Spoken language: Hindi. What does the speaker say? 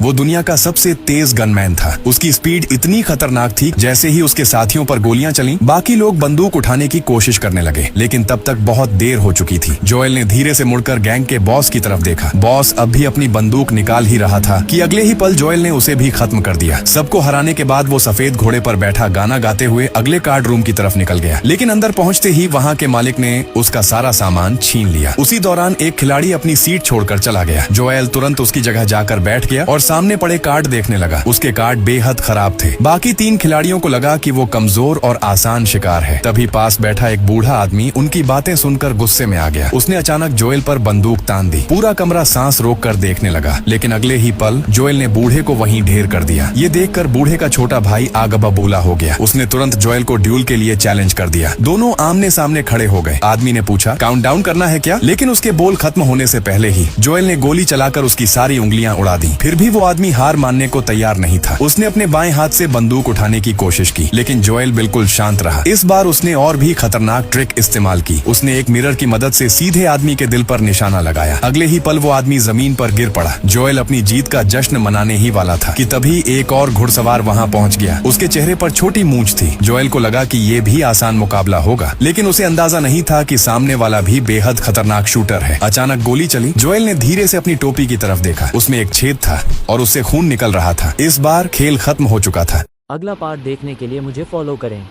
वो दुनिया का सबसे तेज गनमैन था। उसकी स्पीड इतनी खतरनाक थी, जैसे ही उसके साथियों पर गोलियां चलीं, बाकी लोग बंदूक उठाने की कोशिश करने लगे, लेकिन तब तक बहुत देर हो चुकी थी। जोएल ने धीरे से मुड़कर गैंग के बॉस की तरफ देखा। बॉस अब भी अपनी बंदूक निकाल ही रहा था कि अगले ही पल जोएल ने उसे भी खत्म कर दिया। सबको हराने के बाद वो सफेद घोड़े पर बैठा गाना गाते हुए अगले कार्ड रूम की तरफ निकल गया, लेकिन अंदर पहुंचते ही वहां के मालिक ने उसका सारा सामान छीन लिया। उसी दौरान एक खिलाड़ी अपनी सीट छोड़कर चला गया। जोएल तुरंत उसकी जगह जाकर बैठ गया और सामने पड़े कार्ड देखने लगा। उसके कार्ड बेहद खराब थे। बाकी 3 खिलाड़ियों को लगा कि वो कमजोर और आसान शिकार है। तभी पास बैठा एक बूढ़ा आदमी उनकी बातें सुनकर गुस्से में आ गया। उसने अचानक जोएल पर बंदूक तान दी। पूरा कमरा सांस रोककर देखने लगा, लेकिन अगले ही पल जोएल ने बूढ़े को वहीं ढेर कर दिया। ये देखकर बूढ़े का छोटा भाई आग बबूला हो गया। उसने तुरंत जोएल को ड्यूल के लिए चैलेंज कर दिया। दोनों आमने सामने खड़े हो गए। आदमी ने पूछा, काउंटडाउन करना है क्या? लेकिन उसके बोल खत्म होने से पहले ही जोएल ने गोली चलाकर उसकी सारी उंगलियां उड़ा दी। फिर भी वो आदमी हार मानने को तैयार नहीं था। उसने अपने बाएं हाथ से बंदूक उठाने की कोशिश की, लेकिन जोएल बिल्कुल शांत रहा। इस बार उसने और भी खतरनाक ट्रिक इस्तेमाल की। उसने एक मिरर की मदद से सीधे आदमी के दिल पर निशाना लगाया। अगले ही पल वो आदमी जमीन पर गिर पड़ा। जोएल अपनी जीत का जश्न मनाने ही वाला था कि तभी एक और घुड़सवार वहां पहुंच गया। उसके चेहरे पर छोटी मूंछ थी। जोएल को लगा कि ये भी आसान मुकाबला होगा, लेकिन उसे अंदाजा नहीं था कि सामने वाला भी बेहद खतरनाक शूटर है। अचानक गोली चली। जोएल ने धीरे से अपनी टोपी की तरफ देखा। उसमें एक छेद था और उससे खून निकल रहा था। इस बार खेल खत्म हो चुका था। अगला पार्ट देखने के लिए मुझे फॉलो करें।